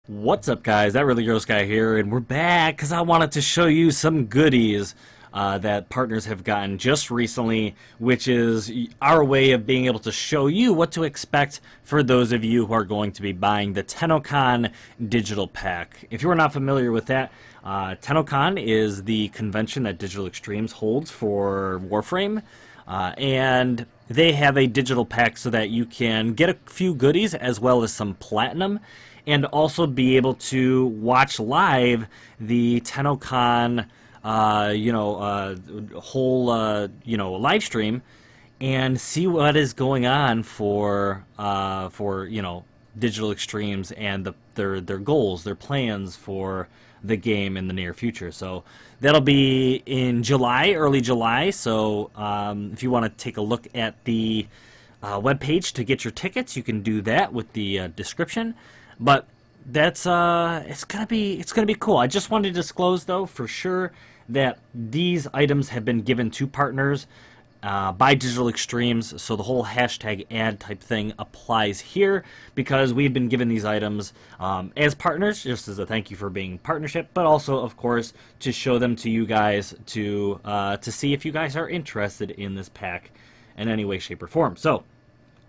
What's up, guys? That really gross guy here, and we're back because I wanted to show you some goodies that partners have gotten just recently, which is our way of being able to show you what to expect for those of you who are going to be buying the Tennocon digital pack. If you are not familiar with that, Tennocon is the convention that Digital Extremes holds for Warframe, and they have a digital pack so that you can get a few goodies as well as some platinum, and also be able to watch live the Tennocon, whole, live stream, and see what is going on for Digital Extremes and their goals, their plans for the game in the near future. So that'll be in July, early July. So if you want to take a look at the webpage to get your tickets, you can do that with the description. But that's it's gonna be cool. I just wanted to disclose though for sure that these items have been given to partners by Digital Extremes, so the whole hashtag ad type thing applies here because we've been given these items as partners, just as a thank you for being partnership, but also of course to show them to you guys to see if you guys are interested in this pack in any way, shape, or form. So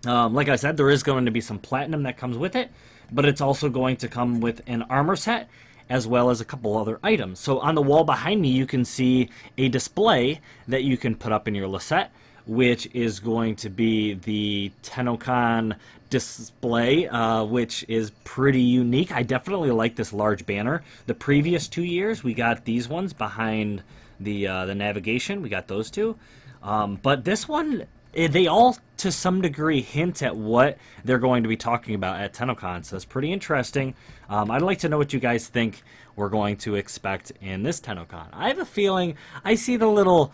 like I said, there is going to be some platinum that comes with it, but it's also going to come with an armor set as well as a couple other items. So on the wall behind me, you can see a display that you can put up in your Lisette, which is going to be the Tennocon display, which is pretty unique. I definitely like this large banner. The previous 2 years, we got these ones behind the navigation. We got those two. But this one, they all to some degree hint at what they're going to be talking about at Tennocon, so it's pretty interesting. I'd like to know what you guys think we're going to expect in this Tennocon. I have a feeling I see the little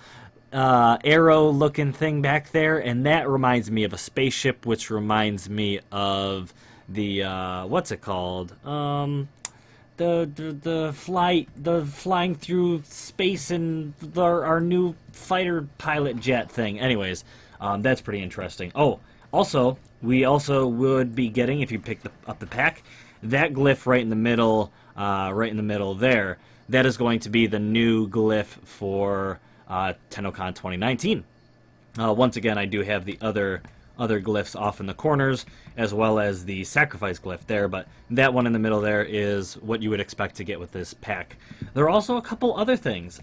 arrow looking thing back there, and that reminds me of a spaceship, which reminds me of the what's it called, the flying through space and our new fighter pilot jet thing. Anyways, that's pretty interesting. Oh, also, we also would be getting, if you pick up the pack, that glyph right in the middle there. That is going to be the new glyph for Tennocon 2019. Once again, I do have the other glyphs off in the corners, as well as the sacrifice glyph there, but that one in the middle there is what you would expect to get with this pack. There are also a couple other things.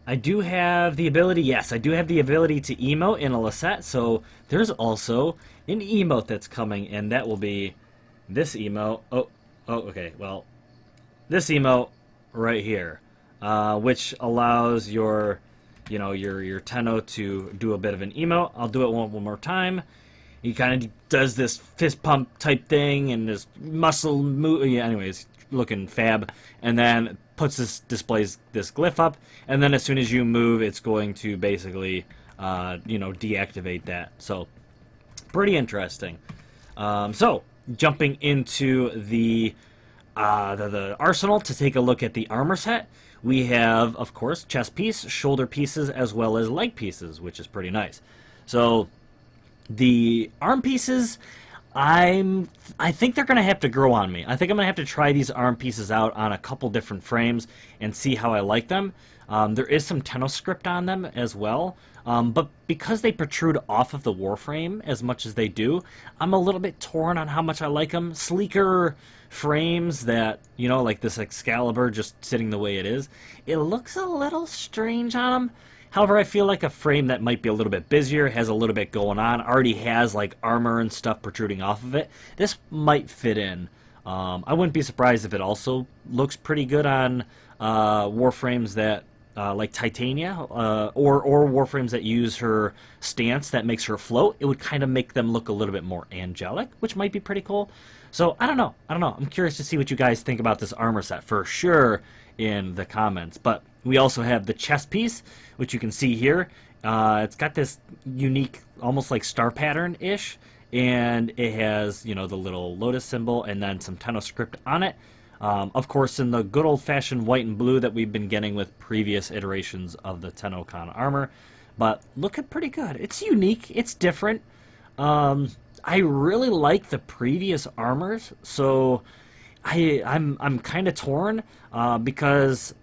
I do have the ability, yes, I do have the ability to emote in a Lisette, so there's also an emote that's coming, and that will be this emote. Oh, okay, well, this emote right here, which allows your Tenno to do a bit of an emote. I'll do it one more time. He kind of does this fist pump type thing and this muscle move. Yeah, anyways, looking fab, and then displays this glyph up, and then as soon as you move, it's going to basically deactivate that. So pretty interesting. So jumping into the arsenal to take a look at the armor set, we have of course chest piece, shoulder pieces, as well as leg pieces, which is pretty nice. So the arm pieces, I think they're going to have to grow on me. I think I'm going to have to try these arm pieces out on a couple different frames and see how I like them. There is some Tenno script on them as well, but because they protrude off of the Warframe as much as they do, I'm a little bit torn on how much I like them. Sleeker frames that, like this Excalibur just sitting the way it is, it looks a little strange on them. However, I feel like a frame that might be a little bit busier, has a little bit going on, already has like armor and stuff protruding off of it, this might fit in. I wouldn't be surprised if it also looks pretty good on Warframes that like Titania, or Warframes that use her stance that makes her float. It would kind of make them look a little bit more angelic, which might be pretty cool. So I don't know. I'm curious to see what you guys think about this armor set for sure in the comments. But we also have the chest piece, which you can see here. It's got this unique, almost like star pattern-ish, and it has, the little lotus symbol and then some Tenno script on it. Of course, in the good old-fashioned white and blue that we've been getting with previous iterations of the Tennocon armor. But looking pretty good. It's unique. It's different. I really like the previous armors, so I'm kind of torn because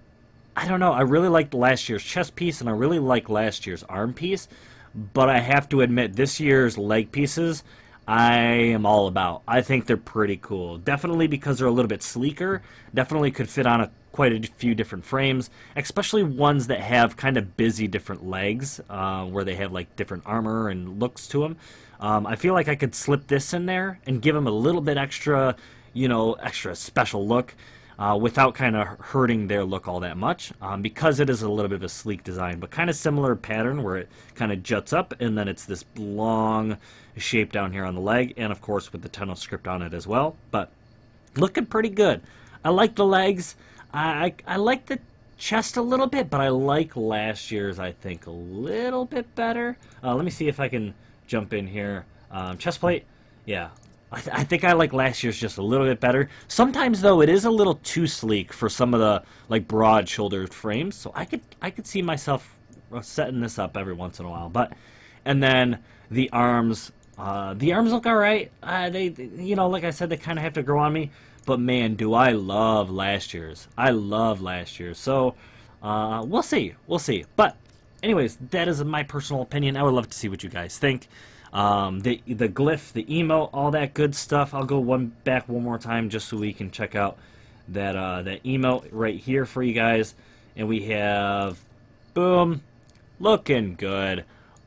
I don't know. I really liked last year's chest piece, and I really like last year's arm piece. But I have to admit, this year's leg pieces, I am all about. I think they're pretty cool. Definitely because they're a little bit sleeker. Definitely could fit on quite a few different frames, especially ones that have kind of busy different legs, where they have like different armor and looks to them. I feel like I could slip this in there and give them a little bit extra, extra special look. Without kind of hurting their look all that much, because it is a little bit of a sleek design, but kind of similar pattern where it kind of juts up and then it's this long shape down here on the leg, and of course with the Tenno script on it as well. But looking pretty good. I like the legs. I like the chest a little bit, but I like last year's, I think, a little bit better. Let me see if I can jump in here. Chest plate, yeah. I think I like last year's just a little bit better. Sometimes though, it is a little too sleek for some of the like broad-shouldered frames. So I could see myself setting this up every once in a while. And then the arms look all right. They like I said, they kind of have to grow on me. But man, do I love last year's. I love last year's. So we'll see. But anyways, that is my personal opinion. I would love to see what you guys think. The glyph, the emote, all that good stuff. I'll go back one more time just so we can check out that emote right here for you guys. And we have, boom, looking good,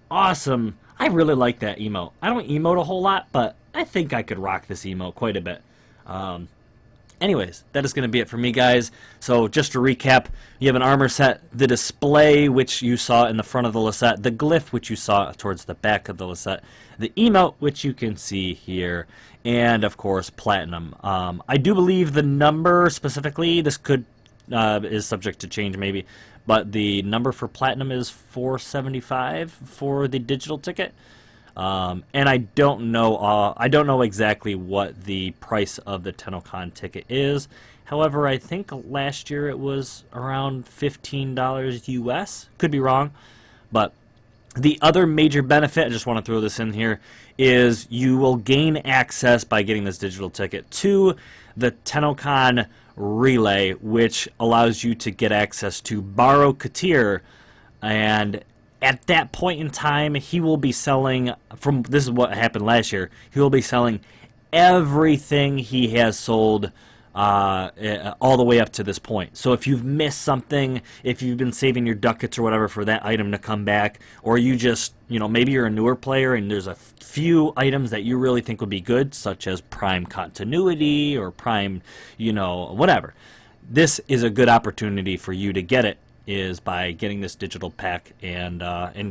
awesome. I really like that emote. I don't emote a whole lot, but I think I could rock this emote quite a bit. Anyways, that is going to be it for me, guys. So just to recap, you have an armor set, the display, which you saw in the front of the Lisette, the glyph, which you saw towards the back of the Lisette, the emote, which you can see here, and, of course, platinum. I do believe the number specifically, this is subject to change maybe, but the number for platinum is $475 for the digital ticket. And I don't know exactly what the price of the Tennocon ticket is. However, I think last year it was around $15 US. Could be wrong. But the other major benefit, I just want to throw this in here, is you will gain access by getting this digital ticket to the Tennocon Relay, which allows you to get access to Borrow Katir, and at that point in time, he will be selling, this is what happened last year, he will be selling everything he has sold all the way up to this point. So if you've missed something, if you've been saving your ducats or whatever for that item to come back, or you just, maybe you're a newer player and there's a few items that you really think would be good, such as Prime Continuity or Prime, whatever. This is a good opportunity for you to get it, is by getting this digital pack and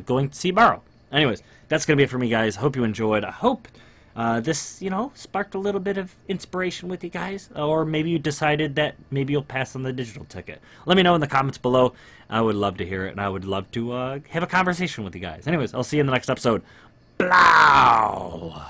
going to see Borrow. Anyways, that's going to be it for me, guys. I hope you enjoyed. I hope this, sparked a little bit of inspiration with you guys, or maybe you decided that maybe you'll pass on the digital ticket. Let me know in the comments below. I would love to hear it, and I would love to have a conversation with you guys. Anyways, I'll see you in the next episode. Blow!